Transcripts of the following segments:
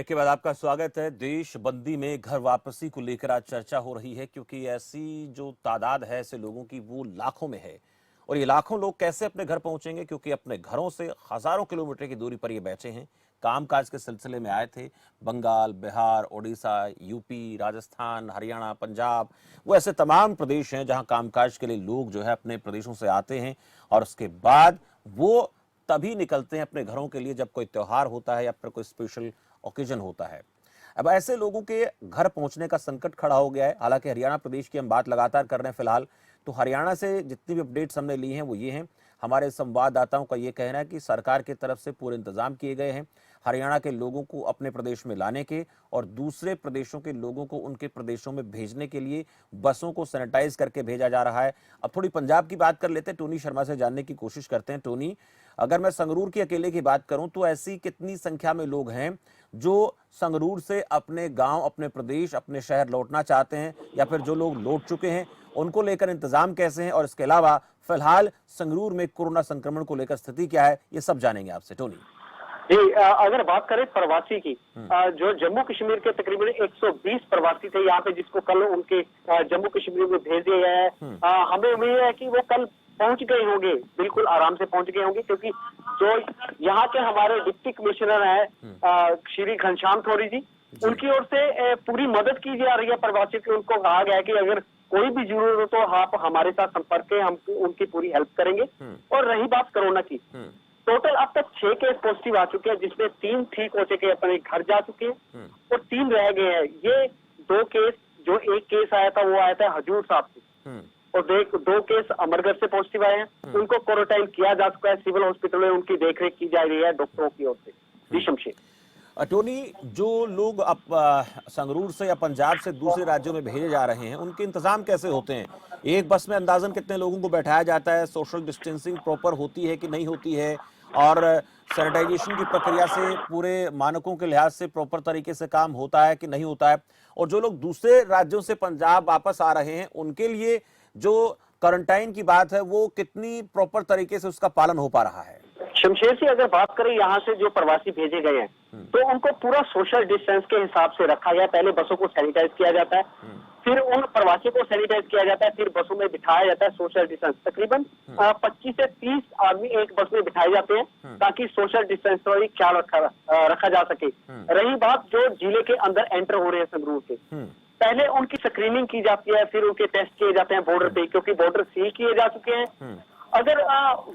के बाद आपका स्वागत है। देश बंदी में घर वापसी को लेकर आज चर्चा हो रही है, क्योंकि ऐसी जो तादाद है ऐसे लोगों की वो लाखों में है। और ये लाखों लोग कैसे अपने घर पहुंचेंगे, क्योंकि अपने घरों से हजारों किलोमीटर की दूरी पर ये बैठे हैं, कामकाज के सिलसिले में आए थे। बंगाल, बिहार, उड़ीसा, यूपी, राजस्थान, हरियाणा, पंजाब, वो ऐसे तमाम प्रदेश हैं जहां कामकाज के लिए लोग जो है अपने प्रदेशों से आते हैं और उसके बाद वो तभी निकलते हैं अपने घरों के लिए जब कोई त्योहार होता है या फिर कोई स्पेशल ओकेजन होता है। अब ऐसे लोगों के घर पहुंचने का संकट खड़ा हो गया है। हालांकि हरियाणा प्रदेश की हम बात लगातार कर रहे हैं फिलहाल, तो हरियाणा से जितनी भी अपडेट्स हमने ली हैं वो ये हैं। हमारे संवाददाताओं का ये कहना है कि सरकार की तरफ से पूरे इंतजाम किए गए हैं हरियाणा के लोगों को अपने प्रदेश में लाने के, और दूसरे प्रदेशों के लोगों को उनके प्रदेशों में भेजने के लिए बसों को सैनिटाइज करके भेजा जा रहा है। अब थोड़ी पंजाब की बात कर लेते हैं, टोनी शर्मा से जानने की कोशिश करते हैं। टोनी, अगर मैं संगरूर की अकेले की बात करूं तो ऐसी कितनी संख्या में लोग हैं जो संगरूर से अपने गांव, अपने प्रदेश, अपने शहर लौटना चाहते हैं, या फिर जो लोग लौट चुके हैं उनको लेकर इंतजाम कैसे हैं, और इसके अलावा फिलहाल संगरूर में कोरोना संक्रमण को लेकर स्थिति क्या है, ये सब जानेंगे आपसे। टोनी जी, अगर बात करें प्रवासी की, जो जम्मू कश्मीर के तकरीबन 120 प्रवासी थे यहाँ पे, जिसको कल उनके जम्मू कश्मीर में भेज दिया गया है। हमें उम्मीद है कि वो कल पहुंच गए होंगे, बिल्कुल आराम से पहुंच गए होंगे, क्योंकि जो यहाँ के हमारे डिप्टी कमिश्नर हैं श्री घनश्याम थोरी जी, उनकी ओर से पूरी मदद की जा रही है प्रवासियों की। उनको कहा गया है कि अगर कोई भी जरूरत हो तो आप हमारे साथ संपर्क करें, हम उनकी पूरी हेल्प करेंगे। और रही बात कोरोना की, टोटल अब तक 6 केस पॉजिटिव आ चुके हैं, जिसमें 3 ठीक हो चुके हैं, अपने घर जा चुके हैं और 3 रह गए हैं। ये 2 केस, जो एक केस आया था वो आया था हजूर साहब से, और 2 केस अमरगढ़ से पॉजिटिव आए हैं। उनको क्वारंटाइन किया जा चुका है, सिविल हॉस्पिटल में उनकी देखरेख की जा रही है डॉक्टरों की ओर से। जी शमशेर। टोनी, जो लोग अब संगरूर से या पंजाब से दूसरे राज्यों में भेजे जा रहे हैं उनके इंतजाम कैसे होते हैं? एक बस में अंदाजन कितने लोगों को बैठाया जाता है? सोशल डिस्टेंसिंग प्रॉपर होती है कि नहीं होती है? और सैनिटाइजेशन की प्रक्रिया से पूरे मानकों के लिहाज से प्रॉपर तरीके से काम होता है कि नहीं होता है? और जो लोग दूसरे राज्यों से पंजाब वापस आ रहे हैं उनके लिए जो क्वारंटाइन की बात है वो कितनी प्रॉपर तरीके से उसका पालन हो पा रहा है? शमशेर से अगर बात करें, यहाँ से जो प्रवासी भेजे गए हैं तो उनको पूरा सोशल डिस्टेंस के हिसाब से रखा गया है। पहले बसों को सैनिटाइज किया जाता है, फिर उन प्रवासियों को सैनिटाइज किया जाता है, फिर बसों में बिठाया जाता है सोशल डिस्टेंस। तकरीबन 25 से 30 आदमी एक बस में बिठाए जाते हैं ताकि सोशल डिस्टेंस का भी ख्याल रखा जा सके। रही बात जो जिले के अंदर एंटर हो रहे हैं संगरूर से, पहले उनकी स्क्रीनिंग की जाती है, फिर उनके टेस्ट किए जाते हैं बॉर्डर पे, क्योंकि बॉर्डर सील किए जा चुके हैं। अगर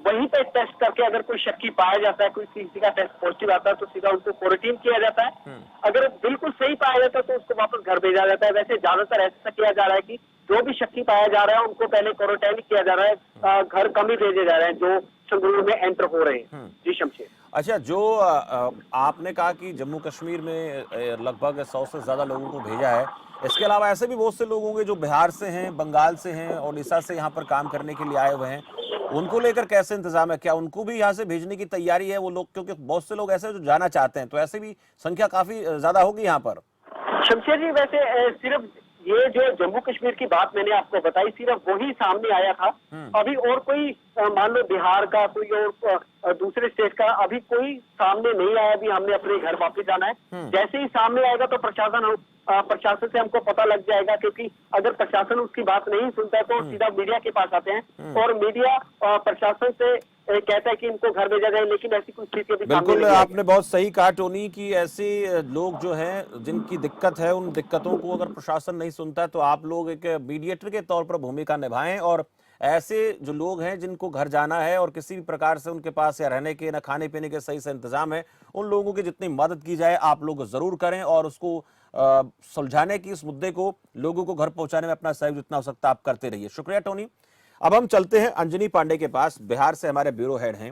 वहीं पे टेस्ट करके अगर कोई शक्की पाया जाता है, कोई किसी का टेस्ट पॉजिटिव आता है, तो सीधा उनको क्वारंटीन किया जाता है। अगर बिल्कुल सही पाया जाता है तो उसको वापस घर भेजा जाता है। वैसे ज्यादातर ऐसा किया जा रहा है कि जो भी शक्की पाया जा रहा है उनको पहले क्वारंटाइन किया जा रहा है, घर कम ही भेजे जा रहे हैं जो संगरूर में एंटर हो रहे हैं। जी शमशेर। अच्छा, जो आपने कहा कि जम्मू कश्मीर में लगभग 100 से ज्यादा लोगों को भेजा है, इसके अलावा ऐसे भी बहुत से लोग होंगे जो बिहार से हैं, बंगाल से हैं, उड़ीसा से यहाँ पर काम करने के लिए आए हुए हैं। उनको लेकर कैसे इंतजाम है? क्या उनको भी यहाँ से भेजने की तैयारी है वो लोग? क्योंकि बहुत से लोग ऐसे जो जाना चाहते हैं, तो ऐसे भी संख्या काफी ज्यादा होगी यहाँ पर। शमशेर जी, वैसे सिर्फ ये जो जम्मू कश्मीर की बात मैंने आपको बताई, सिर्फ वही सामने आया था। अभी और कोई मान लो बिहार का, कोई और दूसरे स्टेट का अभी कोई सामने नहीं आया। अभी हमने अपने घर वापस जाना है। जैसे ही सामने आएगा तो प्रशासन से हमको पता लग जाएगा, क्योंकि अगर प्रशासन उसकी बात नहीं सुनता है तो सीधा मीडिया के पास आते हैं और मीडिया प्रशासन से कहता है कि इनको घर भेजा जाए, लेकिन ऐसी कोई स्थिति अभी सामने बिल्कुल नहीं आई। आपने बहुत सही कहा टोनी कि ऐसे लोग जो हैं जिनकी दिक्कत है, उन दिक्कतों को अगर प्रशासन नहीं सुनता है तो आप लोग एक मीडिएटर के तौर पर भूमिका निभाएं, और ऐसे जो लोग हैं जिनको घर जाना है और किसी भी प्रकार से उनके पास या रहने के, ना खाने पीने के सही से इंतजाम है, उन लोगों की जितनी मदद की जाए आप लोग जरूर करें, और उसको सुलझाने की, इस मुद्दे को, लोगों को घर पहुंचाने में अपना सहयोग जितना हो सकता है आप करते रहिए। शुक्रिया टोनी। अब हम चलते हैं अंजनी पांडे के पास, बिहार से हमारे ब्यूरो हेड हैं।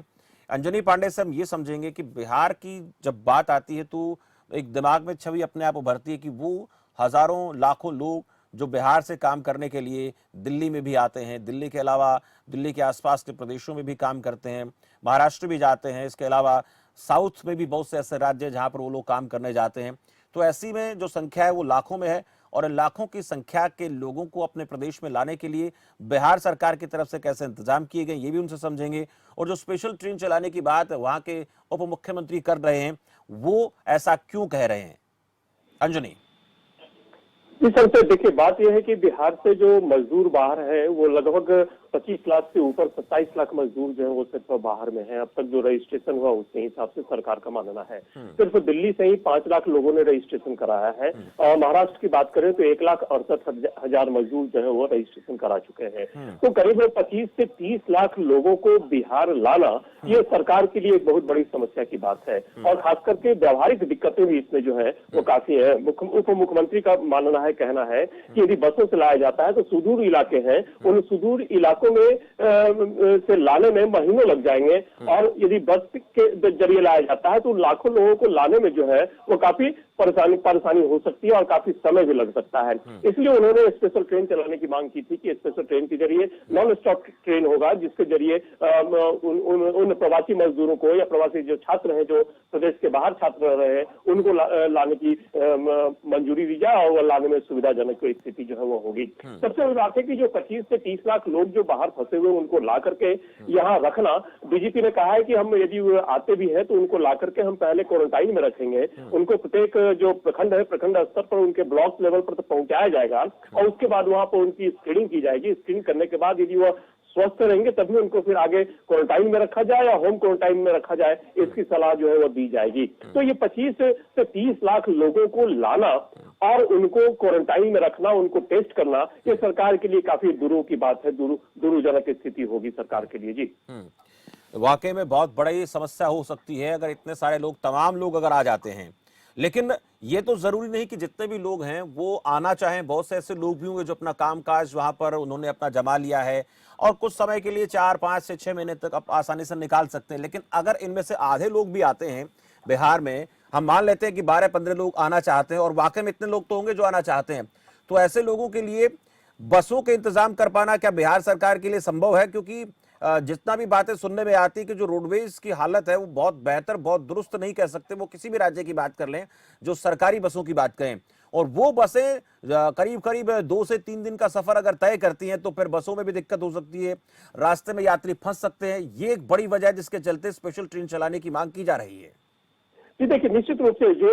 अंजनी पांडे से हम ये समझेंगे कि बिहार की जब बात आती है तो एक दिमाग में छवि अपने आप उभरती है कि वो हजारों लाखों लोग जो बिहार से काम करने के लिए दिल्ली में भी आते हैं, दिल्ली के अलावा दिल्ली के आसपास के प्रदेशों में भी काम करते हैं, महाराष्ट्र भी जाते हैं, इसके अलावा साउथ में भी बहुत से ऐसे राज्य हैं जहां पर वो लोग काम करने जाते हैं। तो ऐसी में जो संख्या है वो लाखों में है, और इन लाखों की संख्या के लोगों को अपने प्रदेश में लाने के लिए बिहार सरकार की तरफ से कैसे इंतजाम किए गए ये भी उनसे समझेंगे। और जो स्पेशल ट्रेन चलाने की बात वहां के उप मुख्यमंत्री कर रहे हैं वो ऐसा क्यों कह रहे हैं, अंजनी। इस तरह से देखिए, बात यह है कि बिहार से जो मजदूर बाहर है वो लगभग 25 लाख से ऊपर 27 लाख मजदूर जो है वो सिर्फ बाहर में है। अब तक जो रजिस्ट्रेशन हुआ उसके हिसाब से सरकार का मानना है सिर्फ दिल्ली से ही 5 लाख लोगों ने रजिस्ट्रेशन कराया है। और महाराष्ट्र की बात करें तो 1,68,000 मजदूर जो है वो रजिस्ट्रेशन करा चुके हैं। तो करीब 25 से 30 लाख लोगों को बिहार लाना ये सरकार के लिए एक बहुत बड़ी समस्या की बात है। और खास करके व्यवहारिक दिक्कतें भी इसमें जो है वो काफी है। उप मुख्यमंत्री का मानना है, कहना है कि यदि बसों से लाया जाता है तो सुदूर इलाके हैं, उन सुदूर इलाकों में से लाने में महीनों लग जाएंगे। और यदि बस के जरिए लाया जाता है तो लाखों लोगों को लाने में जो है वो काफी परेशानी हो सकती है और काफी समय भी लग सकता है। इसलिए उन्होंने स्पेशल ट्रेन चलाने की मांग की थी कि स्पेशल ट्रेन के जरिए नॉन स्टॉप ट्रेन होगा, जिसके जरिए उन प्रवासी मजदूरों को या प्रवासी जो छात्र हैं जो प्रदेश के बाहर छात्र रह रहे हैं उनको लाने की मंजूरी दी जाए और लाने में सुविधाजनक स्थिति जो है वो होगी। सबसे बड़ी बात है कि जो 25 से 30 लाख लोग जो बाहर फंसे हुए उनको ला करके यहाँ रखना, बीजेपी ने कहा है कि हम यदि आते भी हैं तो उनको ला करके हम पहले क्वारंटाइन में रखेंगे। उनको प्रत्येक जो प्रखंड है, प्रखंड स्तर पर उनके ब्लॉक लेवल पर तो पहुंचाया जाएगा और उसके बाद वहां पर उनकी स्क्रीनिंग की जाएगी। स्क्रीनिंग करने के बाद यदि वो स्वस्थ रहेंगे तभी उनको फिर आगे क्वारंटाइन में रखा जाए या होम क्वारंटाइन में रखा जाए, इसकी सलाह जो है वो दी जाएगी। तो ये 25 से 30 लाख लोगों को लाना और उनको क्वारंटाइन में रखना, उनको टेस्ट करना, ये सरकार के लिए काफी दुरूह की बात है, दुरूहजनक स्थिति होगी सरकार के लिए। जी वाकई में बहुत बड़ी समस्या हो सकती है अगर इतने सारे लोग, तमाम लोग अगर आ जाते हैं। लेकिन ये तो जरूरी नहीं कि जितने भी लोग हैं वो आना चाहें। बहुत से ऐसे लोग भी होंगे जो अपना कामकाज वहां पर उन्होंने अपना जमा लिया है और कुछ समय के लिए 4, 5 से 6 महीने तक आप आसानी से निकाल सकते हैं। लेकिन अगर इनमें से आधे लोग भी आते हैं बिहार में, हम मान लेते हैं कि 12-15 लोग आना चाहते हैं और वाकई में इतने लोग तो होंगे जो आना चाहते हैं, तो ऐसे लोगों के लिए बसों के इंतजाम कर पाना क्या बिहार सरकार के लिए संभव है? क्योंकि जितना भी बातें सुनने में आती कि जो रोडवेज की हालत है वो बहुत बेहतर, बहुत दुरुस्त नहीं कह सकते, वो किसी भी राज्य की बात कर लें, जो सरकारी बसों की बात करें, और वो बसें करीब करीब 2 से 3 दिन का सफर अगर तय करती हैं तो फिर बसों में भी दिक्कत हो सकती है, रास्ते में यात्री फंस सकते हैं। ये एक बड़ी वजह है जिसके चलते स्पेशल ट्रेन चलाने की मांग की जा रही है। जी देखिए, निश्चित रूप से जो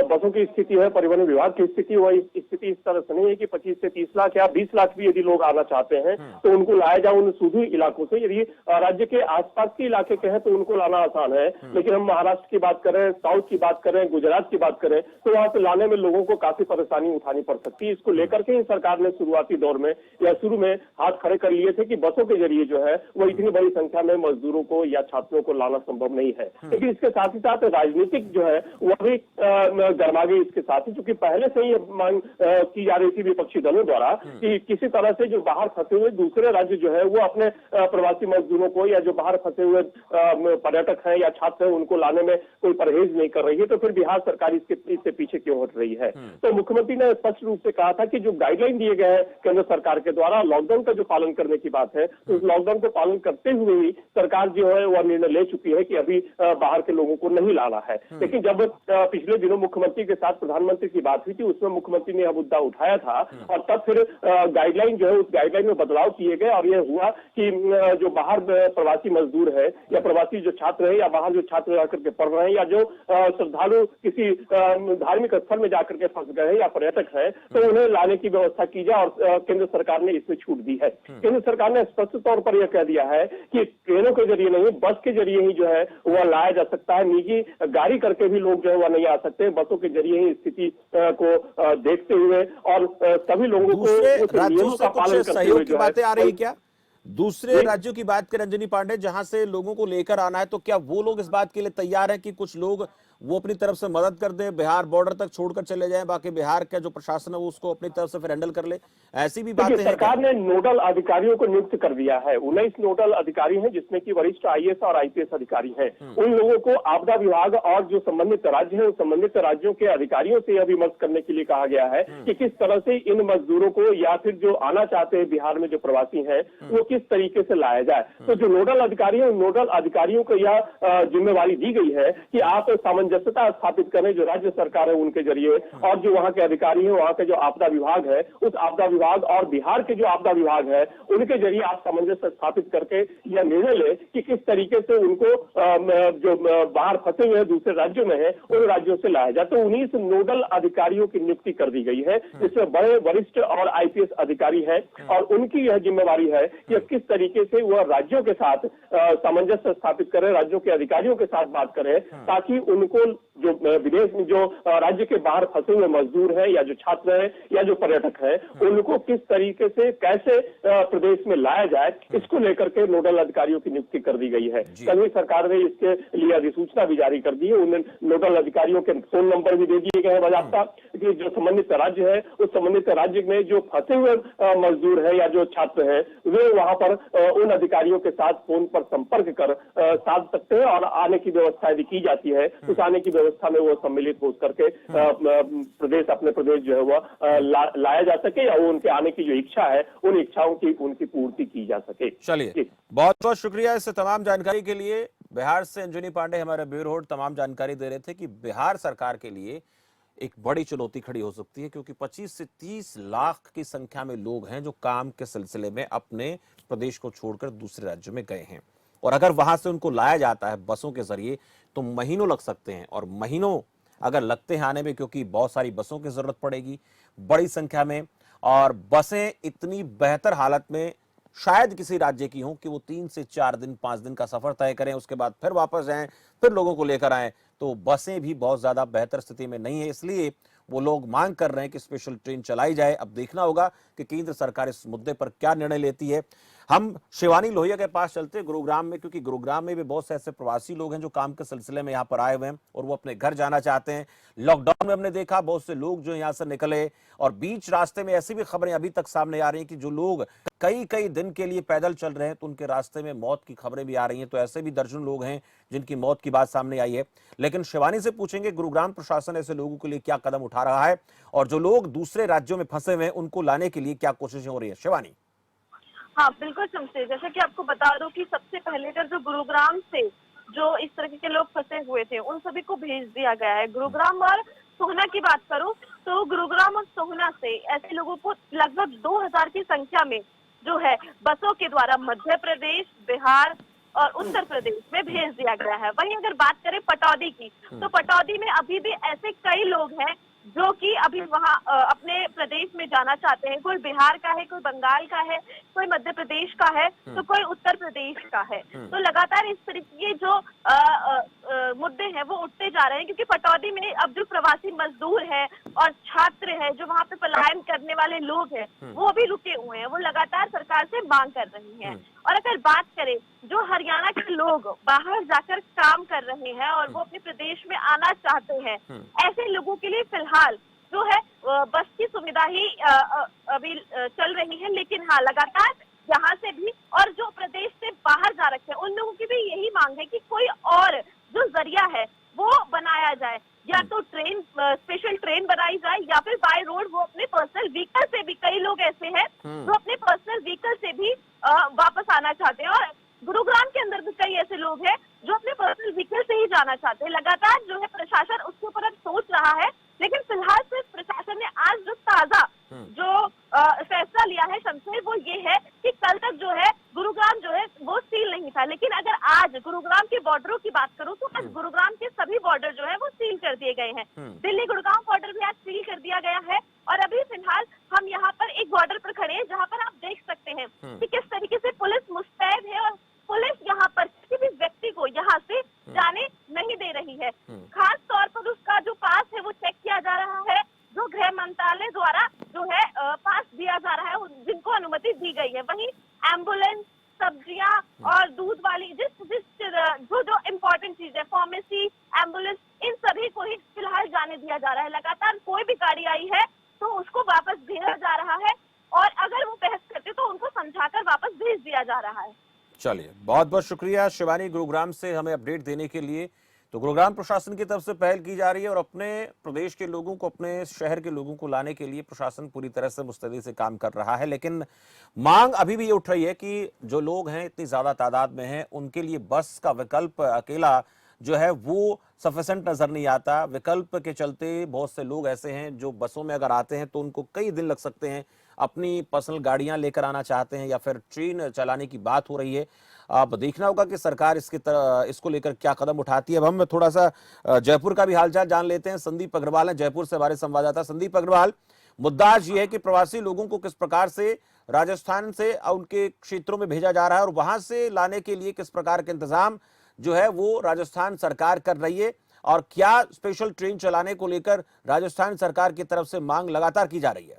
बसों की स्थिति है, परिवहन विभाग की स्थिति, वह स्थिति इस तरह से नहीं है कि 25 से 30 लाख या 20 लाख भी यदि लोग आना चाहते हैं तो उनको लाया जाए उन सुदूर इलाकों से। यदि राज्य के आसपास के इलाके के हैं तो उनको लाना आसान है, लेकिन हम महाराष्ट्र की बात करें, साउथ की बात करें, गुजरात की बात करें तो वहां से लाने में लोगों को काफी परेशानी उठानी पड़ सकती है। इसको लेकर के ही सरकार ने शुरुआती दौर में या शुरू में हाथ खड़े कर लिए थे कि बसों के जरिए जो है वो इतनी बड़ी संख्या में मजदूरों को या छात्रों को लाना संभव नहीं है। लेकिन इसके साथ ही साथ राजनीतिक जो है वह भी गर्मा गई इसके साथ ही, क्योंकि पहले से ही मांग की जा रही थी विपक्षी दलों द्वारा कि किसी तरह से जो बाहर फंसे हुए दूसरे राज्य जो है वो अपने प्रवासी मजदूरों को या जो बाहर फंसे हुए पर्यटक हैं या छात्र हैं उनको लाने में कोई परहेज नहीं कर रही है, तो फिर बिहार सरकार इससे पीछे क्यों हट रही है? तो मुख्यमंत्री ने स्पष्ट रूप से कहा था कि जो गाइडलाइन दिए गए हैं केंद्र सरकार के द्वारा लॉकडाउन का जो पालन करने की बात है, तो उस लॉकडाउन को पालन करते हुए ही सरकार जो है वह निर्णय ले चुकी है कि अभी बाहर के लोगों को नहीं लाना है। लेकिन जब पिछले दिनों मुख्यमंत्री के साथ प्रधानमंत्री की बात हुई थी उसमें मुख्यमंत्री ने यह मुद्दा उठाया था और तब फिर गाइडलाइन जो है उस गाइडलाइन में बदलाव किए गए और यह हुआ कि जो बाहर प्रवासी मजदूर है या प्रवासी जो छात्र है या बाहर जो छात्र जाकर के पढ़ रहे हैं या जो श्रद्धालु किसी धार्मिक स्थल में जाकर के फंस गए हैं या पर्यटक है तो उन्हें लाने की व्यवस्था की जाए और केंद्र सरकार ने इसमें छूट दी है। केंद्र सरकार ने स्पष्ट तौर पर यह कह दिया है कि ट्रेनों के जरिए नहीं, बस के जरिए ही जो है वह लाया जा सकता है। निजी गाड़ी करके भी लोग जो है वह नहीं आ सकते, बसों के जरिए ही स्थिति को देखते हुए और सभी लोगों को राज्यों से कुछ सहयोग की बातें आ रही क्या? दूसरे राज्यों की बात करें अंजनी पांडे, जहां से लोगों को लेकर आना है, तो क्या वो लोग इस बात के लिए तैयार हैं कि कुछ लोग वो अपनी तरफ से मदद कर दें, बिहार बॉर्डर तक छोड़कर चले जाएं, बाकी बिहार का जो प्रशासन है वो उसको अपनी तरफ से फिर हैंडल कर ले? ऐसी भी बातें हैं? सरकार ने नोडल अधिकारियों को नियुक्त कर दिया है। 19 नोडल अधिकारी हैं जिसमें कि वरिष्ठ IAS और IPS अधिकारी हैं। उन लोगों को आपदा विभाग और जो संबंधित राज्य है उन संबंधित राज्यों के अधिकारियों से यह विमर्श करने के लिए कहा गया है कि किस तरह से इन मजदूरों को या फिर जो आना चाहते हैं बिहार में जो प्रवासी हैं वो किस तरीके से लाया जाए। तो जो नोडल अधिकारी है उन नोडल अधिकारियों को यह जिम्मेवारी दी गई है कि आप सामंजस्य सामंजस्यता स्थापित करें जो राज्य सरकार है उनके जरिए, और जो वहां के अधिकारी हैं, वहां का जो आपदा विभाग है, उस आपदा विभाग और बिहार के जो आपदा विभाग है उनके जरिए आप सामंजस्य स्थापित करके यह निर्णय ले कि किस तरीके से उनको जो बाहर फंसे हुए हैं दूसरे राज्यों में है उन राज्यों से लाया जाए। तो 19 नोडल अधिकारियों की नियुक्ति कर दी गई है, जिसमें बड़े वरिष्ठ और आईपीएस अधिकारी हैं, और उनकी यह जिम्मेवारी है कि किस तरीके से वह राज्यों के साथ सामंजस्य स्थापित करें, राज्यों के अधिकारियों के साथ बात करें, ताकि उनको जो विदेश में जो राज्य के बाहर फंसे हुए मजदूर हैं या जो छात्र हैं या जो पर्यटक हैं उनको किस तरीके से कैसे प्रदेश में लाया जाए, इसको लेकर के नोडल अधिकारियों की नियुक्ति कर दी गई है। कल ही सरकार ने इसके लिए अधिसूचना भी जारी कर दी है। उन्हें नोडल अधिकारियों के फोन नंबर भी दे दिए गए हैं बाकायदा कि जो संबंधित राज्य है उस संबंधित राज्य में जो फंसे हुए मजदूर है या जो छात्र हैं वे वहां पर उन अधिकारियों के साथ फोन पर संपर्क कर साध सकते हैं, और आने की व्यवस्था यदि की जाती है उस आने की व्यवस्था में वो सम्मिलित हो करके अपने प्रदेश जो है वह लाया जा सके, या वो उनके आने की जो इच्छा है उन इच्छाओं की उनकी पूर्ति की जा सके। चलिए, बहुत बहुत शुक्रिया इस तमाम जानकारी के लिए। बिहार से अंजनी पांडे हमारे ब्यूरो हेड तमाम जानकारी दे रहे थे कि बिहार सरकार के लिए एक बड़ी चुनौती खड़ी हो सकती है, क्योंकि 25 से 30 लाख की संख्या में लोग हैं जो काम के सिलसिले में अपने प्रदेश को छोड़कर दूसरे राज्यों में गए हैं, और अगर वहां से उनको लाया जाता है बसों के जरिए तो महीनों लग सकते हैं, और महीनों अगर लगते हैं आने में, क्योंकि बहुत सारी बसों की जरूरत पड़ेगी बड़ी संख्या में, और बसें इतनी बेहतर हालत में शायद किसी राज्य की हों कि वो 3 से 4 दिन 5 दिन का सफर तय करें, उसके बाद फिर वापस जाएं, फिर लोगों को लेकर आएं, तो बसें भी बहुत ज्यादा बेहतर स्थिति में नहीं है। इसलिए वो लोग मांग कर रहे हैं कि स्पेशल ट्रेन चलाई जाए। अब देखना होगा कि केंद्र सरकार इस मुद्दे पर क्या निर्णय लेती है। हम शिवानी लोहिया के पास चलते हैं गुरुग्राम में, क्योंकि गुरुग्राम में भी बहुत से ऐसे प्रवासी लोग हैं जो काम के सिलसिले में यहाँ पर आए हुए हैं और वो अपने घर जाना चाहते हैं। लॉकडाउन में हमने देखा बहुत से लोग जो यहाँ से निकले, और बीच रास्ते में ऐसी भी खबरें अभी तक सामने आ रही हैं कि जो लोग कई कई दिन के लिए पैदल चल रहे हैं तो उनके रास्ते में मौत की खबरें भी आ रही हैं। तो ऐसे भी दर्जन लोग हैं जिनकी मौत की बात सामने आई है। लेकिन शिवानी से पूछेंगे गुरुग्राम प्रशासन ऐसे लोगों के लिए क्या कदम उठा रहा है, और जो लोग दूसरे राज्यों में फंसे हुए हैं उनको लाने के लिए क्या कोशिशें हो रही है। शिवानी। हाँ बिल्कुल शमशेर, जैसे कि आपको बता दूं कि सबसे पहले जो गुरुग्राम से जो इस तरह के लोग फंसे हुए थे उन सभी को भेज दिया गया है। गुरुग्राम और सोहना की बात करूं तो गुरुग्राम और सोहना से ऐसे लोगों को लगभग 2000 की संख्या में जो है बसों के द्वारा मध्य प्रदेश, बिहार और उत्तर प्रदेश में भेज दिया गया है। वहीं अगर बात करें पटौदी की, तो पटौदी में अभी भी ऐसे कई लोग हैं जो कि अभी वहाँ अपने प्रदेश में जाना चाहते हैं। कोई बिहार का है, कोई बंगाल का है, कोई मध्य प्रदेश का है, तो कोई उत्तर प्रदेश का है। तो लगातार इस तरीके के जो मुद्दे हैं वो उठते जा रहे हैं, क्योंकि पटौदी में अब जो प्रवासी मजदूर है और छात्र है, जो वहाँ पे पलायन करने वाले लोग हैं, वो भी रुके हुए हैं। वो लगातार सरकार से मांग कर रही हैं। और अगर बात करें जो हरियाणा के लोग बाहर जाकर काम कर रहे हैं और वो अपने प्रदेश में आना चाहते हैं, ऐसे लोगों के लिए फिलहाल जो है बस की सुविधा ही अभी चल रही है। लेकिन हाँ, लगातार यहाँ से भी और जो प्रदेश से बाहर जा रखे हैं उन लोगों की भी यही मांग है कि कोई और जो जरिया है वो बनाया जाए, या तो ट्रेन, स्पेशल ट्रेन बनाई जाए, या फिर बाय रोड वो अपने पर्सनल व्हीकल से भी, कई लोग ऐसे हैं जो अपने पर्सनल व्हीकल से भी वापस आना चाहते हैं। और गुरुग्राम के अंदर भी कई ऐसे लोग हैं जो अपने पर्सनल व्हीकल से ही जाना चाहते हैं। लगातार जो है प्रशासन उसके ऊपर अब सोच रहा है, लेकिन फिलहाल सिर्फ प्रशासन ने आज जो ताजा जो फैसला लिया है शमशेर, वो ये है कि कल तक जो है गुरुग्राम जो है वो सील नहीं था। लेकिन अगर आज गुरुग्राम के बॉर्डरों की बात करूं तो आज गुरुग्राम के सभी बॉर्डर जो है वो सील कर दिए गए हैं। दिल्ली गुड़गांव बॉर्डर भी आज सील कर दिया गया है। और अभी फिलहाल हम यहाँ पर एक बॉर्डर पर खड़े हैं जहाँ पर आप देख सकते हैं कि किस तरीके से पुलिस मुस्तैद है, और पुलिस यहाँ पर किसी भी व्यक्ति को यहाँ से जाने नहीं दे रही है। खास तौर पर उसका जो पास है वो चेक किया जा रहा है, जो गृह मंत्रालय द्वारा जो है पास दिया जा रहा है, जिनको अनुमति दी गई है। वहीं एम्बुलेंस, सब्जियां और दूध वाली जो इम्पोर्टेंट चीज है, फार्मेसी, एम्बुलेंस, इन सभी को ही फिलहाल जाने दिया जा रहा है। लगातार कोई भी गाड़ी आई है तो उसको वापस भेजा जा रहा है, और अगर वो बहस करते तो उनको समझाकर वापस भेज दिया जा रहा है। चलिए, बहुत बहुत शुक्रिया शिवानी गुरुग्राम से हमें अपडेट देने के लिए। तो गुरुग्राम प्रशासन की तरफ से पहल की जा रही है, और अपने प्रदेश के लोगों को, अपने शहर के लोगों को लाने के लिए प्रशासन पूरी तरह से मुस्तैदी से काम कर रहा है। लेकिन मांग अभी भी ये उठ रही है कि जो लोग हैं इतनी ज्यादा तादाद में हैं, उनके लिए बस का विकल्प अकेला जो है वो सफिशिएंट नजर नहीं आता। विकल्प के चलते बहुत से लोग ऐसे हैं जो बसों में अगर आते हैं तो उनको कई दिन लग सकते हैं, अपनी पर्सनल गाड़ियां लेकर आना चाहते हैं या फिर ट्रेन चलाने की बात हो रही है। अब देखना होगा कि सरकार इसको लेकर क्या कदम उठाती है। अब हम थोड़ा सा जयपुर का भी हालचाल जान लेते हैं। संदीप अग्रवाल हैं जयपुर से हमारे संवाददाता। संदीप अग्रवाल, मुद्दा आज ये है कि प्रवासी लोगों को किस प्रकार से राजस्थान से उनके क्षेत्रों में भेजा जा रहा है और वहां से लाने के लिए किस प्रकार के इंतजाम जो है वो राजस्थान सरकार कर रही है, और क्या स्पेशल ट्रेन चलाने को लेकर राजस्थान सरकार की तरफ से मांग लगातार की जा रही है?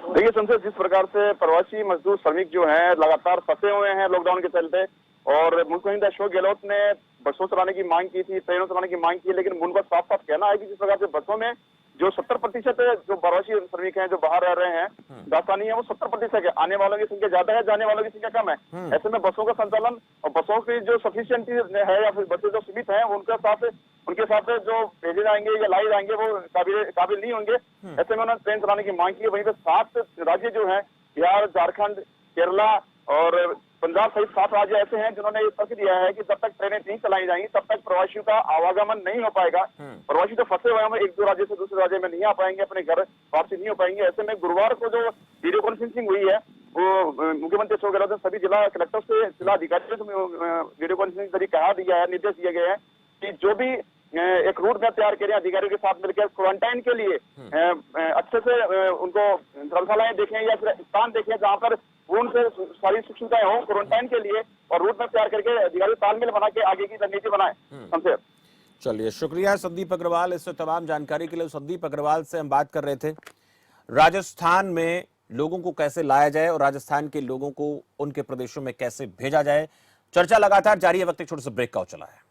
देखिए संसद, जिस प्रकार से प्रवासी मजदूर श्रमिक जो हैं लगातार फंसे हुए हैं लॉकडाउन के चलते, और मुख्यमंत्री अशोक गहलोत ने बसों चलाने की मांग की थी, ट्रेनों चलाने की मांग की, लेकिन उनका साफ साफ कहना है कि जिस प्रकार से बसों में जो 70% जो प्रवासी श्रमिक हैं जो बाहर रह रहे हैं राजस्थानी है, वो 70% है। आने वालों की संख्या ज्यादा है, जाने वालों की संख्या कम है। ऐसे में बसों का संचालन और बसों की जो सफिशियंटी है या फिर बसें जो सीमित है उनके साथ जो भेजे जाएंगे या लाए जाएंगे वो काबिल नहीं होंगे। ऐसे में उन्होंने ट्रेन चलाने की मांग की है। वहीं पे 7 राज्य जो है, बिहार, झारखंड, केरला और पंजाब सहित 7 राज्य ऐसे हैं जिन्होंने ये तर्क दिया है कि जब तक ट्रेनें नहीं चलाई जाएंगी तब तक प्रवासियों का आवागमन नहीं हो पाएगा। प्रवासी तो फंसे हुए हैं, एक दो राज्य से दूसरे राज्य में नहीं आ पाएंगे, अपने घर वापसी नहीं हो पाएंगे। ऐसे में गुरुवार को जो वीडियो कॉन्फ्रेंसिंग हुई है वो मुख्यमंत्री अशोक गहलोत ने सभी जिला कलेक्टर से, जिला अधिकारियों से वीडियो कॉन्फ्रेंसिंग के जरिए कहा दिया है, निर्देश दिए गए हैं कि जो भी एक रूट मैप तैयार करें अधिकारियों के साथ मिलकर क्वारंटाइन के लिए अच्छे से उनको धर्मशालाएं देखें या फिर स्थान देखें जहां पर उनसे सारी सुविधाएं हो क्वारंटाइन के लिए, और रूट मैप तैयार करके अधिकारी तालमेल बना के आगे की रणनीति बनाए। हमसे चलिए, शुक्रिया संदीप अग्रवाल इस तमाम जानकारी के लिए। संदीप अग्रवाल से हम बात कर रहे थे राजस्थान में लोगों को कैसे लाया जाए और राजस्थान के लोगों को उनके प्रदेशों में कैसे भेजा जाए। चर्चा लगातार जारी है, वक्त एक छोटे से ब्रेक का चला है।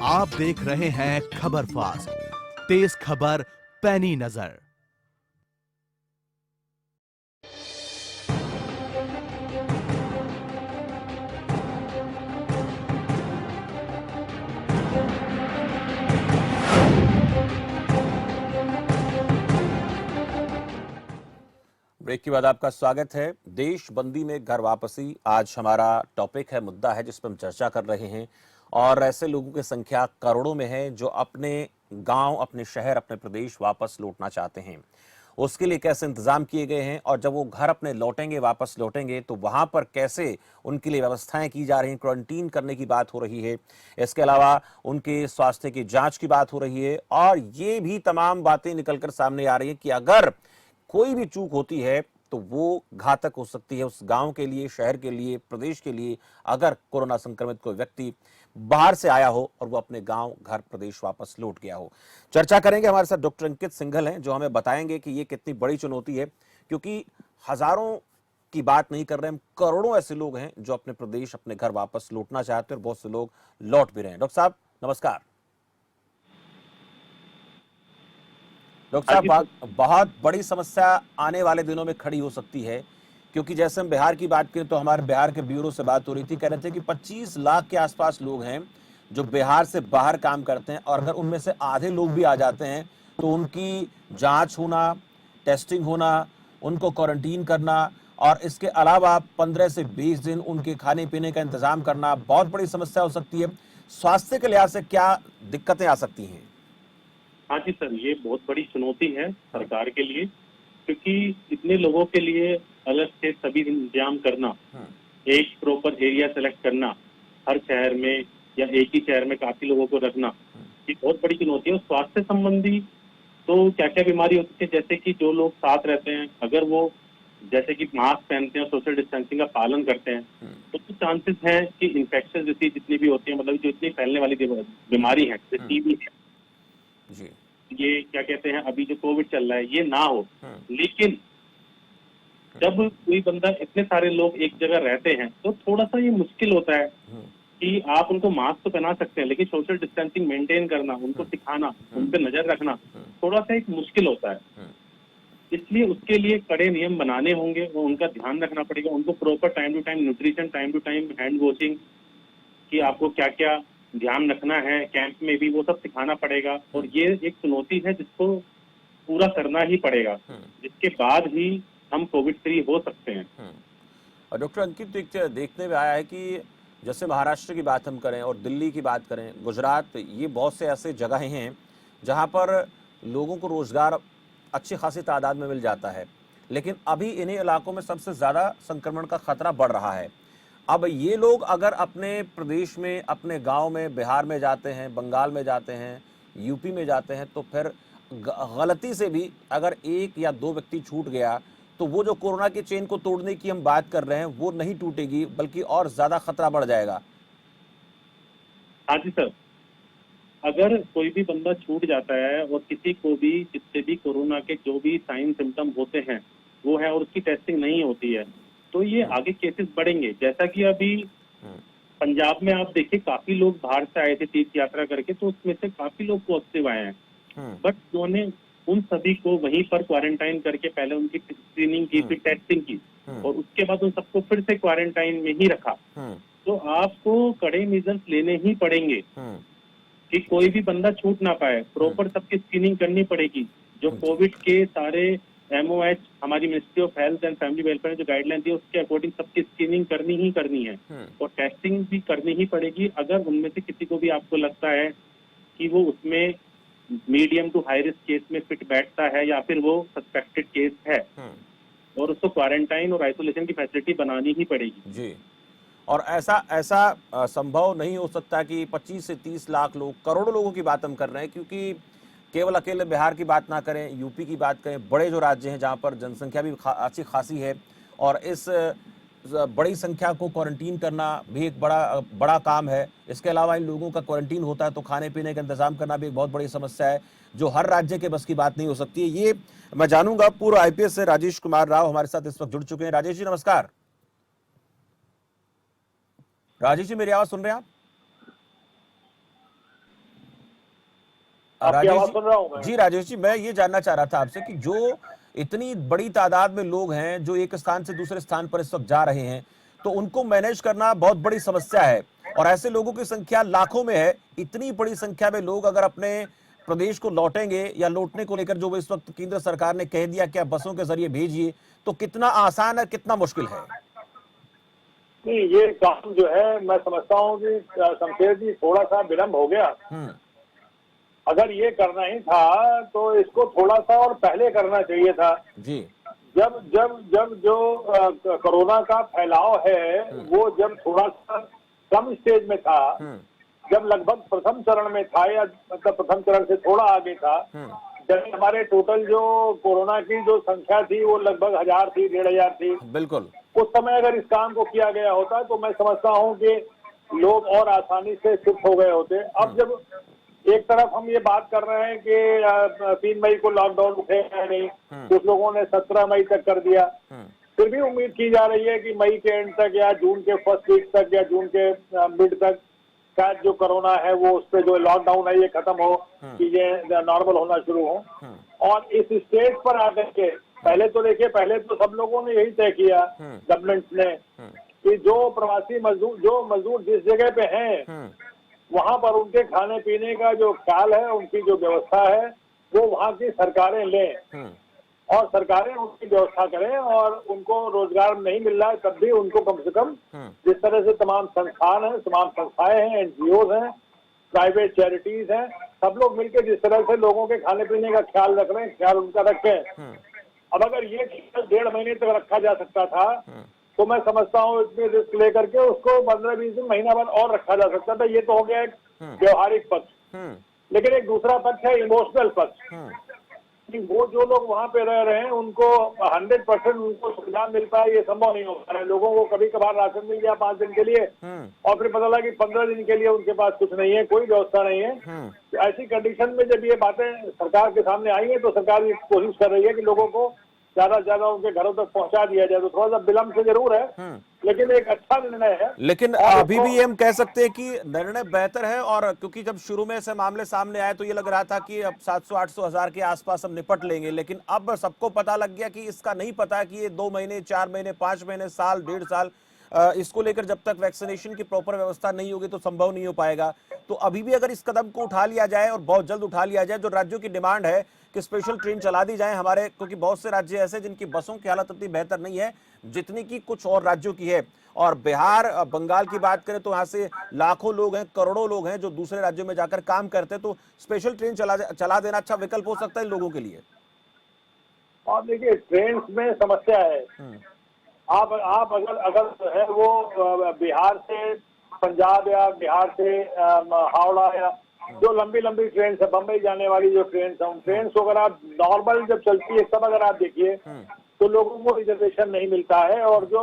आप देख रहे हैं खबर फास्ट, तेज खबर पैनी नजर। ब्रेक के बाद आपका स्वागत है। देश बंदी में घर वापसी आज हमारा टॉपिक है, मुद्दा है जिस पर हम चर्चा कर रहे हैं। और ऐसे लोगों की संख्या करोड़ों में है जो अपने गांव, अपने शहर, अपने प्रदेश वापस लौटना चाहते हैं। उसके लिए कैसे इंतजाम किए गए हैं और जब वो घर अपने लौटेंगे, वापस लौटेंगे, तो वहां पर कैसे उनके लिए व्यवस्थाएं की जा रही हैं। क्वारंटीन करने की बात हो रही है, इसके अलावा उनके स्वास्थ्य की जांच की बात हो रही है, और ये भी तमाम बातें निकलकर सामने आ रही है कि अगर कोई भी चूक होती है तो वो घातक हो सकती है उस गांव के लिए, शहर के लिए, प्रदेश के लिए। अगर कोरोना संक्रमित कोई व्यक्ति बाहर से आया हो और वो अपने गांव, घर, प्रदेश वापस लौट गया हो। चर्चा करेंगे, हमारे साथ डॉक्टर अंकित सिंघल हैं जो हमें बताएंगे कि ये कितनी बड़ी चुनौती है, क्योंकि हजारों की बात नहीं कर रहे हम, करोड़ों ऐसे लोग हैं जो अपने प्रदेश, अपने घर वापस लौटना चाहते हैं और बहुत से लोग लौट भी रहे हैं। डॉक्टर साहब नमस्कार। डॉक्टर साहब, बहुत बड़ी समस्या आने वाले दिनों में खड़ी हो सकती है, क्योंकि जैसे हम बिहार की बात करें तो हमारे बिहार के ब्यूरो से बात हो रही थी, कह रहे थे कि 25 लाख के आसपास लोग हैं जो बिहार से बाहर काम करते हैं, और अगर उनमें से आधे लोग भी आ जाते हैं तो उनकी जांच होना, टेस्टिंग होना, उनको क्वारंटीन करना, और इसके अलावा 15 से 20 दिन उनके खाने पीने का इंतजाम करना बहुत बड़ी समस्या हो सकती है। स्वास्थ्य के लिहाज से क्या दिक्कतें आ सकती हैं? हाँ जी सर, ये बहुत बड़ी चुनौती है सरकार के लिए, क्योंकि इतने लोगों के लिए अलग से सभी इंतजाम करना, एक प्रॉपर एरिया सेलेक्ट करना हर शहर में या एक ही शहर में काफी लोगों को रखना, ये बहुत बड़ी चुनौती है। स्वास्थ्य संबंधी तो क्या क्या बीमारी होती है, जैसे कि जो लोग साथ रहते हैं अगर वो जैसे कि मास्क पहनते हैं, सोशल डिस्टेंसिंग का पालन करते हैं, तो कुछ चांसेस हैं कि इन्फेक्शन डिसीज जितनी भी होती है, मतलब जो इतनी फैलने वाली बीमारी है, जैसे टीबी है जी, ये क्या कहते हैं, अभी जो कोविड चल रहा है, ये ना हो। लेकिन जब कोई बंदा, इतने सारे लोग एक जगह रहते हैं तो थोड़ा सा ये मुश्किल होता है कि आप उनको मास्क तो पहना सकते हैं, लेकिन सोशल डिस्टेंसिंग मेंटेन करना, उनको सिखाना, उन पर नजर रखना थोड़ा सा एक मुश्किल होता है। इसलिए उसके लिए कड़े नियम बनाने होंगे और उनका ध्यान रखना पड़ेगा। उनको proper time to time nutrition, time to time hand washing, कि आपको क्या क्या ध्यान रखना है कैंप में भी, वो सब सिखाना पड़ेगा। और ये एक चुनौती है जिसको पूरा करना ही पड़ेगा, जिसके बाद ही हम कोविड फ्री हो सकते हैं। और डॉक्टर अंकित, तो एक देखने में आया है कि जैसे महाराष्ट्र की बात हम करें और दिल्ली की बात करें, गुजरात, ये बहुत से ऐसे जगहें हैं जहां पर लोगों को रोजगार अच्छी खासी तादाद में मिल जाता है, लेकिन अभी इन्हीं इलाकों में सबसे ज़्यादा संक्रमण का खतरा बढ़ रहा है। अब ये लोग अगर अपने प्रदेश में, अपने गांव में, बिहार में जाते हैं, बंगाल में जाते हैं, यूपी में जाते हैं, तो फिर गलती से भी अगर 1 या 2 व्यक्ति छूट गया तो वो जो कोरोना की चेन को तोड़ने की हम बात कर रहे हैं वो नहीं टूटेगी, बल्कि और ज्यादा खतरा बढ़ जाएगा। हाँ जी सर, अगर कोई भी बंदा छूट जाता है और किसी को भी जिससे भी कोरोना के जो भी साइन सिम्टम होते हैं वो है और उसकी टेस्टिंग नहीं होती है, तो ये आगे केसेस बढ़ेंगे। जैसा कि अभी पंजाब में आप देखिए, काफी लोग बाहर से आए थे तीर्थ यात्रा करके, तो उसमें से काफी लोग पॉजिटिव आए हैं, बट उन्होंने उन सभी को वहीं पर क्वारंटाइन करके पहले उनकी स्क्रीनिंग की, फिर टेस्टिंग की और उसके बाद उन सबको फिर से क्वारंटाइन में ही रखा। तो आपको कड़े मेजर्स लेने ही पड़ेंगे कि कोई भी बंदा छूट ना पाए। प्रॉपर सबकी स्क्रीनिंग करनी पड़ेगी। जो कोविड के सारे MOH हमारी ministry of health and family welfare ने जो गाइडलाइन दी है उसके अकॉर्डिंग सबकी स्क्रीनिंग करनी ही करनी है और टेस्टिंग भी करनी ही पड़ेगी। अगर उनमें से किसी को भी आपको लगता है कि वो उसमें medium to high risk case में फिट बैठता है या फिर वो सस्पेक्टेड केस है और उसको क्वारंटाइन और आइसोलेशन की फैसिलिटी बनानी ही पड़ेगी जी। और ऐसा संभव नहीं हो सकता कि 25 से 30 लाख लोग, करोड़ों लोगों की बात हम कर रहे हैं, क्योंकि केवल अकेले बिहार की बात ना करें, यूपी की बात करें, बड़े जो राज्य हैं जहां पर जनसंख्या भी अच्छी खासी है और इस बड़ी संख्या को क्वारंटीन करना भी एक बड़ा काम है। इसके अलावा इन लोगों का क्वारंटीन होता है तो खाने पीने का इंतजाम करना भी एक बहुत बड़ी समस्या है, जो हर राज्य के बस की बात नहीं हो सकती है। ये मैं जानूंगा। पूर्व IPS से राजेश कुमार राव हमारे साथ इस वक्त जुड़ चुके हैं। राजेश जी नमस्कार। राजेश जी, मेरी आवाज सुन रहे हैं आप? आपकी आवाज सुन रहा हूं मैं। जी राजेश जी, मैं ये जानना चाह रहा था आपसे कि जो इतनी बड़ी तादाद में लोग हैं जो एक स्थान से दूसरे स्थान पर इस वक्त जा रहे हैं, तो उनको मैनेज करना बहुत बड़ी समस्या है और ऐसे लोगों की संख्या लाखों में है। इतनी बड़ी संख्या में लोग अगर अपने प्रदेश को लौटेंगे या लौटने को लेकर जो इस वक्त केंद्र सरकार ने कह दिया कि आप बसों के जरिए भेजिए, तो कितना आसान है, कितना मुश्किल है? नहीं, ये काम जो है मैं समझता हूँ कि शमशेर जी थोड़ा सा विलम्ब हो गया। अगर ये करना ही था तो इसको थोड़ा सा और पहले करना चाहिए था जी। जब जो कोरोना का फैलाव है वो जब थोड़ा सा कम स्टेज में था, जब लगभग प्रथम चरण में था या मतलब प्रथम चरण से थोड़ा आगे था, जब हमारे टोटल जो कोरोना की जो संख्या थी वो लगभग 1000 थी, 1500 थी। बिल्कुल। उस समय अगर इस काम को किया गया होता तो मैं समझता हूँ कि लोग और आसानी से शिफ्ट हो गए होते। अब जब एक तरफ हम ये बात कर रहे हैं कि 3 मई को लॉकडाउन उठेगा नहीं, कुछ लोगों ने 17 मई तक कर दिया, फिर भी उम्मीद की जा रही है कि मई के एंड तक या जून के फर्स्ट वीक तक या जून के मिड तक शायद जो कोरोना है वो उस पर जो लॉकडाउन है ये खत्म हो, चीजें नॉर्मल होना शुरू हो। और इस स्टेज पर आकर के पहले तो देखिए, पहले तो सब लोगों ने यही तय किया गवर्नमेंट ने कि जो प्रवासी मजदूर जिस जगह पे हैं वहां पर उनके खाने पीने का जो ख्याल है, उनकी जो व्यवस्था है वो वहां की सरकारें लें और सरकारें उनकी व्यवस्था करें। और उनको रोजगार नहीं मिल रहा है तब भी उनको कम से कम जिस तरह से तमाम संस्थान हैं, तमाम संस्थाएं हैं, NGOs हैं, प्राइवेट चैरिटीज हैं, सब लोग मिलकर जिस तरह से लोगों के खाने पीने का ख्याल रख रहे हैं, ख्याल उनका रखें। अब अगर ये 1.5 महीने तक रखा जा सकता था तो मैं समझता हूँ इतने रिस्क लेकर के उसको 15-20 दिन, महीना भर और रखा जा सकता था। ये तो हो गया एक व्यवहारिक पक्ष, लेकिन एक दूसरा पक्ष है इमोशनल पक्ष कि वो जो लोग वहां पे रह रहे हैं उनको 100% उनको सुविधा मिल पाए, ये संभव नहीं हो पा रहा है। लोगों को कभी कभार राशन मिल गया 5 दिन के लिए और फिर पता लगा कि 15 दिन के लिए उनके पास कुछ नहीं है, कोई व्यवस्था नहीं है। तो ऐसी कंडीशन में जब ये बातें सरकार के सामने आई है तो सरकार ये कोशिश कर रही है कि लोगों को ज्यादा से ज्यादा उनके घरों तक पहुंचा दिया जाए। तो थोड़ा सा विलम्ब से जरूर है लेकिन एक अच्छा निर्णय है। लेकिन अभी भी हम कह सकते हैं कि निर्णय बेहतर है, और क्योंकि जब शुरू में से मामले सामने आए तो ये लग रहा था कि अब 700-800 हजार के आसपास हम निपट लेंगे, लेकिन अब सबको पता लग गया कि इसका नहीं पता कि ये 2 महीने, 4 महीने, 5 महीने, साल, 1.5 साल, इसको लेकर जब तक वैक्सीनेशन की प्रॉपर व्यवस्था नहीं होगी तो संभव नहीं हो पाएगा। तो अभी भी अगर इस कदम को उठा लिया जाए और बहुत जल्द उठा लिया जाए, जो राज्यों की डिमांड है कि स्पेशल ट्रेन चला दी जाए हमारे, क्योंकि बहुत से राज्य ऐसे जिनकी बसों की हालत इतनी बेहतर नहीं है, जितनी की कुछ और राज्यों की है। और बिहार, बंगाल की बात करें तो यहाँ से लाखों लोग हैं, करोड़ों लोग हैं जो दूसरे राज्यों में जाकर काम करते हैं, तो स्पेशल ट्रेन चला देना अच्छा विकल्प हो सकता है इन लोगों के लिए। और देखिए ट्रेन में समस्या है, आप अगर अगर जो है वो बिहार से पंजाब या बिहार से हावड़ा या जो लंबी लंबी ट्रेन है, बम्बई जाने वाली जो ट्रेन है, उन ट्रेन को अगर आप नॉर्मल जब चलती है तब अगर आप देखिए तो लोगों को रिजर्वेशन नहीं मिलता है, और जो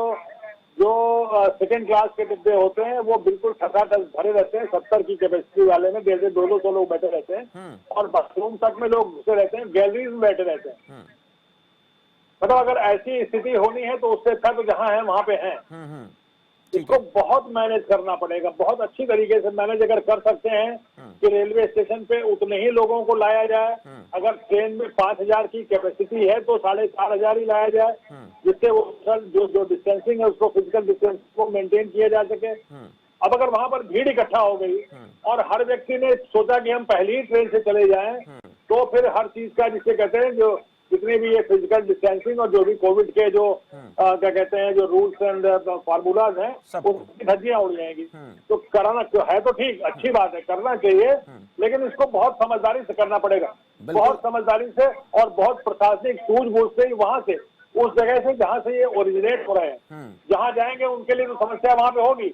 सेकंड क्लास के डिब्बे होते हैं वो बिल्कुल ठसाठस भरे रहते हैं। 70 की कैपेसिटी वाले में 150-200 लोग बैठे रहते हैं, और बाथरूम तक में लोग घुसे रहते हैं, गैलरीज में बैठे रहते हैं। मतलब अगर ऐसी स्थिति होनी है तो उससे अच्छा तो जहाँ है वहां पे है। इसको बहुत मैनेज करना पड़ेगा, बहुत अच्छी तरीके से मैनेज अगर कर सकते हैं कि रेलवे स्टेशन पे उतने ही लोगों को लाया जाए। अगर ट्रेन में 5000 की कैपेसिटी है तो 4500 ही लाया जाए, जिससे वो जो डिस्टेंसिंग है उसको, फिजिकल डिस्टेंस को मेंटेन किया जा सके। अब अगर वहां पर भीड़ इकट्ठा हो गई और हर व्यक्ति ने सोचा कि हम पहली ही ट्रेन से चले जाएं, तो फिर हर चीज का, जिसे कहते हैं, जो जितने भी ये फिजिकल डिस्टेंसिंग और जो भी कोविड के जो क्या कहते हैं जो रूल्स एंड फार्मूलाज हैं, उसकी धज्जियां उड़ जाएंगी। तो कराना है तो ठीक, अच्छी बात है, करना चाहिए, लेकिन इसको बहुत समझदारी से करना पड़ेगा, बहुत समझदारी से और बहुत प्रशासनिक सूझबूझ से वहां से, उस जगह से जहाँ से ये ओरिजिनेट हो रहे हैं, जहाँ जाएंगे उनके लिए तो समस्या वहां पे होगी,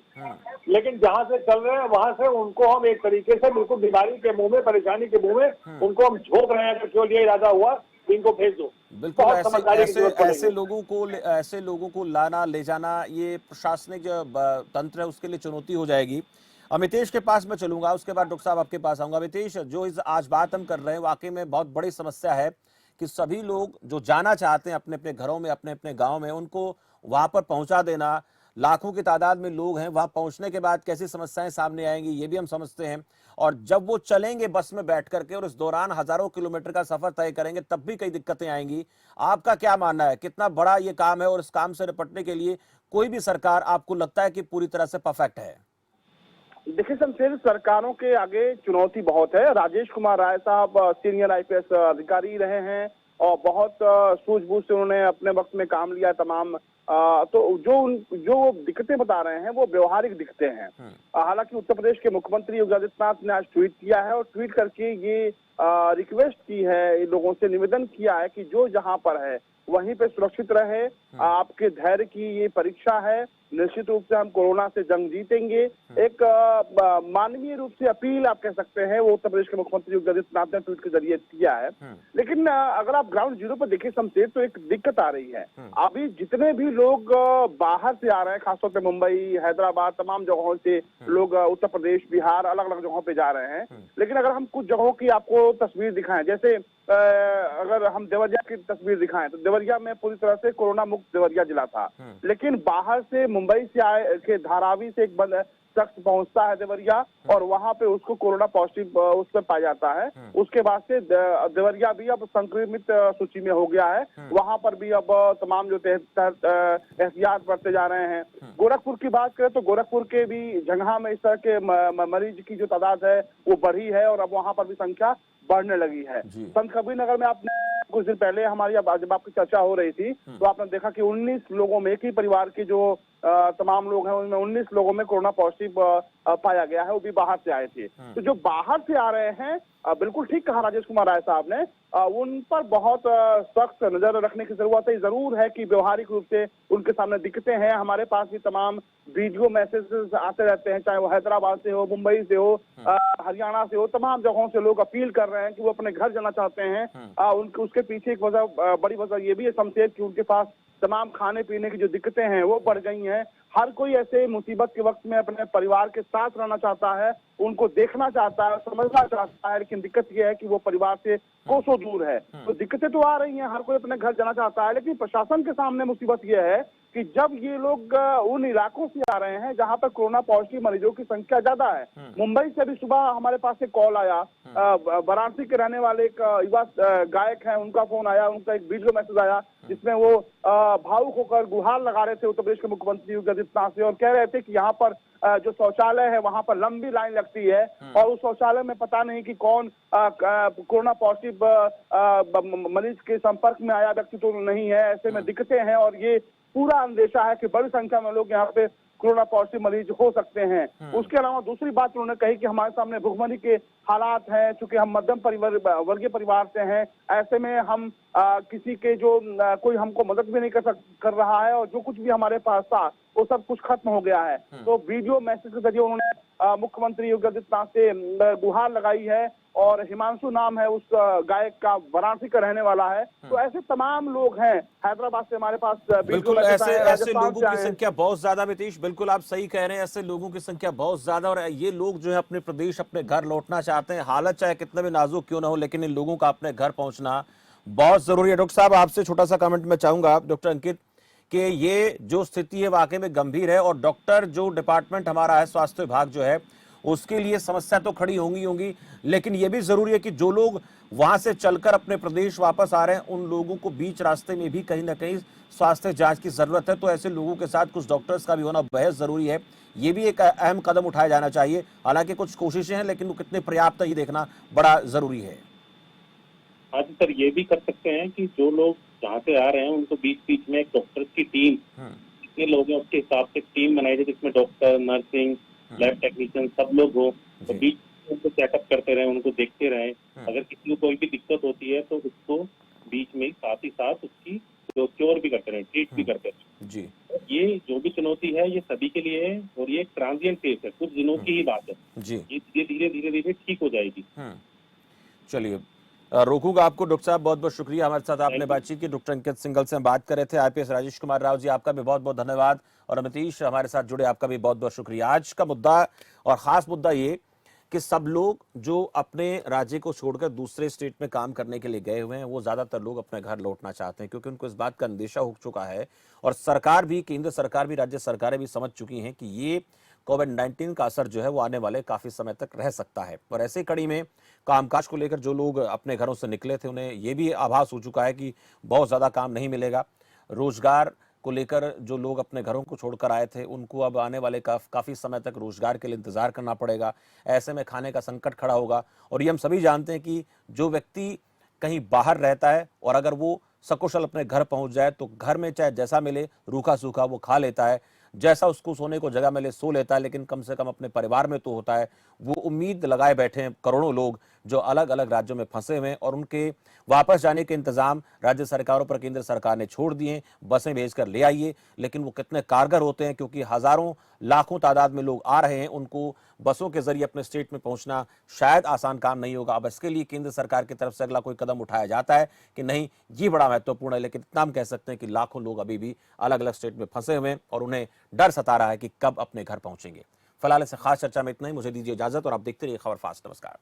लेकिन जहाँ से चल रहे हैं वहां से उनको हम एक तरीके से बिल्कुल बीमारी के मुंह में, परेशानी के मुंह में उनको हम झोंक रहे हैं कि क्यों ये इरादा हुआ, इनको भेज दो। बिल्कुल, ऐसे लोगों को लाना ले जाना, ये प्रशासनिक जो तंत्र है उसके लिए चुनौती हो जाएगी। अमितेश के पास मैं चलूंगा, उसके बाद डॉक्टर साहब आपके पास आऊंगा। अमितेश, जो आज बात हम कर रहे हैं वाकई में बहुत बड़ी समस्या है कि सभी लोग जो जाना चाहते हैं अपने अपने घरों में, अपने अपने गाँव में, उनको वहां पर पहुंचा देना, लाखों की तादाद में लोग हैं, वहां पहुंचने के बाद कैसी समस्याएं सामने आएंगी ये भी हम समझते हैं। और जब वो चलेंगे बस में बैठ करके और इस दौरान हजारों किलोमीटर का सफर तय करेंगे तब भी कई दिक्कतें आएंगी। आपका क्या मानना है, कितना बड़ा ये काम है और इस काम से निपटने के लिए कोई भी सरकार आपको लगता है कि पूरी तरह से परफेक्ट है? देखिए शमशेर, सरकारों के आगे चुनौती बहुत है। राजेश कुमार राय साहब सीनियर IPS अधिकारी रहे हैं और बहुत सूझबूझ से उन्होंने अपने वक्त में काम लिया तमाम। तो जो दिक्कतें बता रहे हैं वो व्यवहारिक दिक्कतें हैं। हालांकि उत्तर प्रदेश के मुख्यमंत्री योगी आदित्यनाथ ने आज ट्वीट किया है और ट्वीट करके ये रिक्वेस्ट की है, लोगों से निवेदन किया है कि जो जहां पर है वहीं पे सुरक्षित रहे। आपके धैर्य की ये परीक्षा है, निश्चित रूप से हम कोरोना से जंग जीतेंगे। एक मानवीय रूप से अपील आप कह सकते हैं वो उत्तर प्रदेश के मुख्यमंत्री योगी आदित्यनाथ ने ट्वीट के जरिए किया है। लेकिन अगर आप ग्राउंड जीरो पर देखिए शमशेर, तो एक दिक्कत आ रही है। अभी जितने भी लोग बाहर से आ रहे हैं, खासतौर पे मुंबई, हैदराबाद, तमाम जगहों से लोग उत्तर प्रदेश, बिहार, अलग अलग जगहों पे जा रहे हैं। लेकिन अगर हम कुछ जगहों की आपको तस्वीर दिखाएं, जैसे अगर हम देवरिया की तस्वीर दिखाएं तो देवरिया में पूरी तरह से कोरोना मुक्त देवरिया जिला था। लेकिन बाहर से, मुंबई से आए के धारावी से एक शख्स पहुंचता है देवरिया और वहां पे उसको कोरोना पॉजिटिव उस पर पाया जाता है। उसके बाद से देवरिया भी अब संक्रमित सूची में हो गया है। वहां पर भी अब तमाम जो एहतियात बरते जा रहे हैं। गोरखपुर की बात करें तो गोरखपुर के भी जगह में इस तरह के मरीज की जो तादाद है वो बढ़ी है और अब वहां पर भी संख्या बढ़ने लगी है। संत कबीर नगर में आपने कुछ दिन पहले हमारी जब आपकी चर्चा हो रही थी तो आपने देखा कि 19 लोगों में, एक ही परिवार के जो तमाम लोग हैं उनमें 19 लोगों में कोरोना पॉजिटिव पाया गया है, वो भी बाहर से आए थे। तो जो बाहर से आ रहे हैं, बिल्कुल ठीक कहा राजेश कुमार राय साहब ने, उन पर बहुत सख्त नजर रखने की जरूरत है। जरूर है कि व्यवहारिक रूप से उनके सामने दिक्कतें हैं। हमारे पास भी तमाम वीडियो मैसेजेस आते रहते हैं, चाहे वो हैदराबाद से हो, मुंबई से हो, हरियाणा से हो, तमाम जगहों से लोग अपील कर रहे हैं कि वो अपने घर जाना चाहते हैं। उनके उसके पीछे एक वजह, बड़ी वजह ये भी है शमशेर, कि उनके पास तमाम खाने पीने की जो दिक्कतें हैं वो बढ़ गई हैं। हर कोई ऐसे मुसीबत के वक्त में अपने परिवार के साथ रहना चाहता है, उनको देखना चाहता है, समझना चाहता है, लेकिन दिक्कत यह है कि वो परिवार से कोसों दूर है। तो दिक्कतें तो आ रही हैं, हर कोई अपने घर जाना चाहता है, लेकिन प्रशासन के सामने मुसीबत यह है कि जब ये लोग उन इलाकों से आ रहे हैं जहां पर कोरोना पॉजिटिव मरीजों की संख्या ज्यादा है। मुंबई से अभी सुबह हमारे पास एक कॉल आया, वाराणसी के रहने वाले एक युवा गायक हैं, उनका फोन आया, उनका एक वीडियो मैसेज आया जिसमें वो भावुक होकर गुहार लगा रहे थे उत्तर प्रदेश के मुख्यमंत्री योगी आदित्यनाथ से और कह रहे थे कि यहाँ पर जो शौचालय है वहां पर लंबी लाइन लगती है और उस शौचालय में पता नहीं कि कौन कोरोना पॉजिटिव मरीज के संपर्क में आया व्यक्ति तो नहीं है। ऐसे में दिक्कतें हैं और ये पूरा अंदेशा है कि बड़ी संख्या में लोग यहाँ पे कोरोना पॉजिटिव मरीज हो सकते हैं। उसके अलावा दूसरी बात उन्होंने कही कि हमारे सामने भुखमरी के हालात हैं, चूंकि हम मध्यम वर्गीय परिवार से हैं, ऐसे में हम किसी के जो कोई हमको मदद भी नहीं कर रहा है और जो कुछ भी हमारे पास था वो सब कुछ खत्म हो गया है। तो वीडियो मैसेज के जरिए उन्होंने मुख्यमंत्री योगी आदित्यनाथ से गुहार लगाई है और हिमांशु नाम है उस गायक का, वाराणसी का रहने वाला है। तो ऐसे तमाम लोग हैं हैदराबाद से हमारे पास। बिल्कुल ऐसे लोगों की संख्या बहुत ज्यादा। नीतीश, बिल्कुल आप सही कह रहे हैं, ऐसे लोगों की संख्या बहुत ज्यादा और ये लोग जो है अपने प्रदेश, अपने घर लौटना चाहते हैं। हालत चाहे कितना भी नाजुक क्यों ना हो, लेकिन इन लोगों का अपने घर पहुंचना बहुत जरूरी है। डॉक्टर साहब, आपसे छोटा सा कमेंट मैं चाहूंगा, डॉक्टर अंकित, कि ये जो स्थिति है वाकई में गंभीर है और डॉक्टर जो डिपार्टमेंट हमारा है, स्वास्थ्य विभाग जो है, उसके लिए समस्या तो खड़ी होंगी, लेकिन ये भी जरूरी है कि जो लोग वहां से चलकर अपने प्रदेश वापस आ रहे हैं उन लोगों को बीच रास्ते में भी कहीं ना कहीं स्वास्थ्य जांच की जरूरत है। तो ऐसे लोगों के साथ कुछ डॉक्टर्स का भी होना बेहद जरूरी है। ये भी एक अहम कदम उठाया जाना चाहिए। हालांकि कुछ कोशिशें हैं, लेकिन वो कितने पर्याप्त है ये देखना बड़ा जरूरी है। हाँ जी सर, ये भी कर सकते हैं कि जो लोग जहाँ से आ रहे हैं उनको बीच बीच में एक डॉक्टर्स की टीम, जितने लोग हैं उसके हिसाब से टीम बनाई जाए जिसमें डॉक्टर, नर्सिंग, लैब टेक्नीशियन सब लोग हो, तो बीच में उनको चेकअप करते रहे, उनको देखते रहे। अगर किसी को कोई भी दिक्कत होती है तो उसको बीच में साथ ही साथ उसकी क्योर भी करते रहे, ट्रीट भी करते रहे जी। ये जो भी चुनौती है ये सभी के लिए है और ये एक ट्रांजिएंट फेज है, कुछ दिनों की ही बात है जी। ये धीरे धीरे ठीक हो जाएगी। चलिए, रोकूंगा आपको। डॉक्टर साहब, बहुत बहुत शुक्रिया, हमारे साथ आपने बातचीत की। डॉक्टर अंकित सिंघल से हम बात कर रहे थे। आईपीएस राजेश कुमार राव जी, आपका भी बहुत बहुत धन्यवाद। और नीतीश हमारे साथ जुड़े, आपका भी बहुत बहुत शुक्रिया। आज का मुद्दा और खास मुद्दा ये कि सब लोग जो अपने राज्य को छोड़कर दूसरे स्टेट में काम करने के लिए गए हुए हैं, वो ज्यादातर लोग अपने घर लौटना चाहते हैं, क्योंकि उनको इस बात का अंदेशा हो चुका है और सरकार भी, केंद्र सरकार भी, राज्य सरकारें भी समझ चुकी हैं कि ये कोविड-19 का असर जो है वो आने वाले काफी समय तक रह सकता है। और ऐसे कड़ी में कामकाज को लेकर जो लोग अपने घरों से निकले थे उन्हें ये भी आभास हो चुका है कि बहुत ज्यादा काम नहीं मिलेगा। रोजगार को लेकर जो लोग अपने घरों को छोड़कर आए थे उनको अब आने वाले काफी समय तक रोजगार के लिए इंतजार करना पड़ेगा। ऐसे में खाने का संकट खड़ा होगा। और ये हम सभी जानते हैं कि जो व्यक्ति कहीं बाहर रहता है और अगर वो सकुशल अपने घर पहुंच जाए तो घर में चाहे जैसा मिले रूखा सूखा वो खा लेता है, जैसा उसको सोने को जगह मिले सो लेता है, लेकिन कम से कम अपने परिवार में तो होता है। वो उम्मीद लगाए बैठे हैं करोड़ों लोग जो अलग अलग राज्यों में फंसे हुए हैं और उनके वापस जाने के इंतजाम राज्य सरकारों पर केंद्र सरकार ने छोड़ दिए। बसें भेजकर ले आइए, लेकिन वो कितने कारगर होते हैं, क्योंकि हजारों लाखों तादाद में लोग आ रहे हैं। उनको बसों के जरिए अपने स्टेट में पहुंचना शायद आसान काम नहीं होगा। अब इसके लिए केंद्र सरकार की तरफ से अगला कोई कदम उठाया जाता है कि नहीं, ये बड़ा महत्वपूर्ण है। लेकिन इतना हम कह सकते हैं कि लाखों लोग अभी भी अलग अलग स्टेट में फंसे हुए हैं और उन्हें डर सता रहा है कि कब अपने घर पहुंचेंगे। फिलहाल इस खास चर्चा में इतना ही। मुझे दीजिए इजाजत और आप देखते रहिए खबर फास्ट। नमस्कार।